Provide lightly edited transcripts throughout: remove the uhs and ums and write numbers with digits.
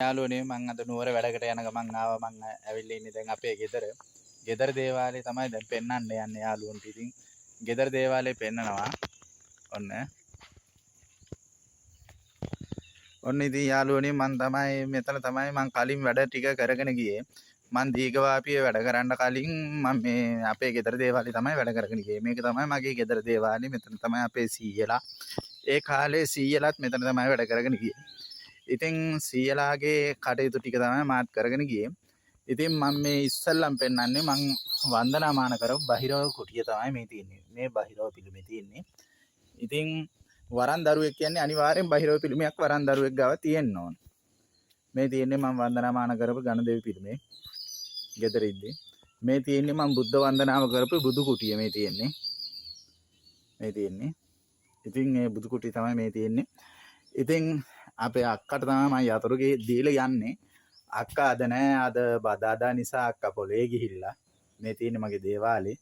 යාළුවනේ මං අද නුවර වැඩකට යන ගමන් ආවා. මං ඇවිල්ලා ඉන්නේ දැන් අපේ ගෙදර. ගෙදර දේවාලේ තමයි දැන් පෙන්වන්න යන්නේ යාළුවන්ට. ඉතින් ගෙදර දේවාලේ පෙන්නනවා. ඔන්න ඉතින් යාළුවනේ මෙතන තමයි මං කලින් වැඩ ටික කරගෙන ගියේ. මං දීඝවාපියේ වැඩ කරන්න කලින් මම මේ අපේ ගෙදර දේවාලේ තමයි වැඩ කරගෙන ගියේ. මේක තමයි මගේ ගෙදර දේවාලේ. මෙතන තමයි අපේ සීයලා. ඒ කාලේ සීයලාත් මෙතන තමයි වැඩ කරගෙන ගියේ. ඉතින් සීයලාගේ කටයුතු ටික තමයි මාත් කරගෙන ගියේ. ඉතින් මම මේ ඉස්සල්ලාම් පෙන්නන්නේ මං වන්දනාමාන කරපු බහිරව කුටිය තමයි මේ තියෙන්නේ. මේ බහිරව පිළිමේ තියෙන්නේ. ඉතින් වරන් දරුවෙක් කියන්නේ අනිවාර්යෙන් බහිරව පිළිමයක් වරන් දරුවෙක් ගාව තියෙන්න ඕන. මේ තියෙන්නේ මම වන්දනාමාන කරපු ගණදෙවි පිළිමේ. ගෙදර ඉද්දි. මේ තියෙන්නේ මම බුද්ධ වන්දනාව කරපු බුදු කුටිය මේ තියෙන්නේ. ඉතින් මේ බුදු කුටිය තමයි මේ තියෙන්නේ. ඉතින් අපේ අක්කට තමයි මම යතුරුගේ දීලා යන්නේ. අක්කා අද නෑ. අද බදාදා නිසා අක්කා පොලේ ගිහිල්ලා. මේ තියෙන්නේ මගේ දේවාලේ.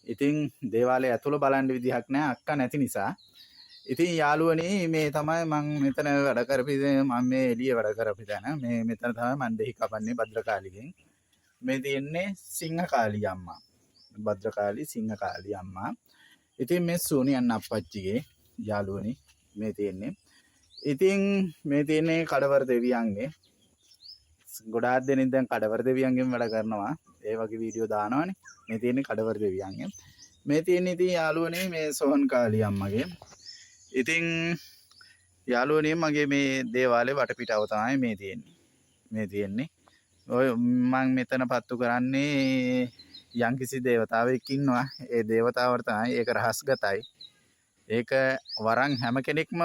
ඉතින් දේවාලේ ඇතුළ බලන්න විදිහක් නෑ අක්කා නැති නිසා. ඉතින් යාළුවනේ මේ තමයි මම මෙතන වැඩ කරපිද මම මේ එළිය වැඩ කරපි තැන. මේ මෙතන තමයි මම දෙහි කපන්නේ භද්‍රකාලිගෙන්. මේ තියෙන්නේ සිංහකාලී අම්මා. භද්‍රකාලී සිංහකාලී අම්මා. ඉතින් මේ සෝනියන් අප්පච්චිගේ යාළුවනේ මේ තියෙන්නේ. ඉතින් මේ තියෙන්නේ කඩවර දෙවියන්ගේ. ගොඩාක් දෙනෙක් දැන් කඩවර දෙවියන්ගෙන් වැඩ කරනවා. ඒ වගේ වීඩියෝ දානවනේ. මේ තියෙන්නේ කඩවර දෙවියන්ගෙන්. මේ තියෙන්නේ ඉතින් යාළුවනේ මේ සෝහන් කාලී අම්මගේ. ඉතින් යාළුවනේ මගේ මේ දේවාලේ වටපිටාව තමයි මේ තියෙන්නේ. ඔය මම මෙතන පත්තු කරන්නේ යම්කිසි දේවතාවෙක් ඉන්නවා. ඒ දේවතාවට තමයි ඒක රහස්ගතයි. ඒක වරන් හැම කෙනෙක්ම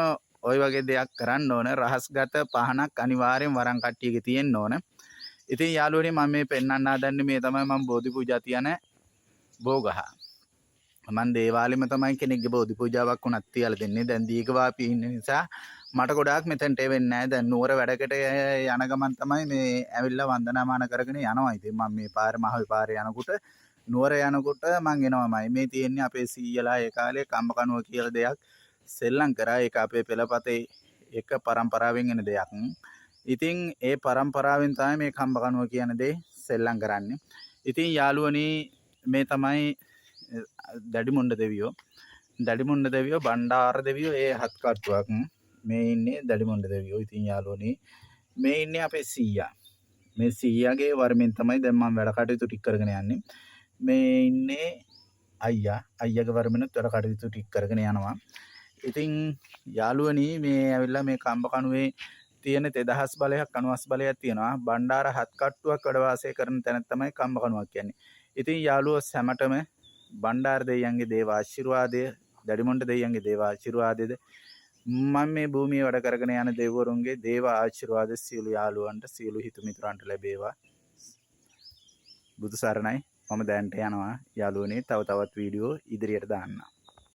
ඔය වගේ දෙයක් කරන්න ඕන. රහස්ගත පහනක් අනිවාර්යෙන් වරන් කට්ටියගේ තියෙන්න ඕන. ඉතින් යාළුවනේ මම මේ පෙන්වන්න හදන්නේ මේ තමයි මම බෝධි පූජා තියන බෝගහ. මම දේවාලෙම තමයි කෙනෙක්ගේ බෝධි පූජාවක් උනත් තියලා දෙන්නේ. දැන් දීඝවාපී ඉන්න නිසා මට ගොඩාක් මෙතනට වෙන්නේ නැහැ. දැන් නුවර වැඩකට යන ගමන් තමයි මේ ඇවිල්ලා වන්දනාමාන කරගෙන යනවා. ඉතින් මම මේ පාරේ මහ විපාරේ යනකොට නුවර යනකොට මං එනවාමයි. මේ තියෙන්නේ අපේ සීයලා ඒ කාලේ කම්බකණුව කියලා දෙයක් සෙල්ලම් කරා. ඒක අපේ පෙළපතේ එක පරම්පරාවෙන් එන දෙයක්. ඉතින් ඒ පරම්පරාවෙන් තමයි මේ කම්බකණුව කියන දේ සෙල්ලම් කරන්නේ. ඉතින් යාළුවනේ මේ තමයි දඩිමුණ්ඩ දෙවියෝ. දඩිමුණ්ඩ දෙවියෝ බණ්ඩාර දෙවියෝ ඒ හත් කට්ටුවක්. මේ ඉන්නේ දඩිමුණ්ඩ දෙවියෝ. ඉතින් යාළුවනේ මේ ඉන්නේ අපේ සීයා. මේ සීයාගේ වරමින් තමයි දැන් මම වැඩ කටයුතු ටික කරගෙන යන්නේ. මේ ඉන්නේ අයියාගේ වරමිනුත් වැඩ කටයුතු ටික කරගෙන යනවා. ඉතින් යාළුවනේ මේ ඇවිල්ලා මේ කම්බකණුවේ තියෙන 1000 බලයක් 90 බලයක් තියෙනවා. බණ්ඩාර හත් කට්ටුවක් වැඩ වාසය කරන තැන තමයි කම්බකණුවක් කියන්නේ. ඉතින් යාළුවෝ සැමටම බණ්ඩාර දෙවියන්ගේ දේව ආශිර්වාදය, දඩිමුණ්ඩ දෙවියන්ගේ දේව ආශිර්වාදයද මම මේ භූමියේ වැඩ කරගෙන යන දෙවිවරුන්ගේ දේව ආශිර්වාද සියලු යාළුවන්ට සියලු හිත මිතුරන්ට ලැබේවා. බුදු සරණයි. මම දැන්ට යනවා යාළුවනේ. තව තවත් වීඩියෝ ඉදිරියට දාන්න.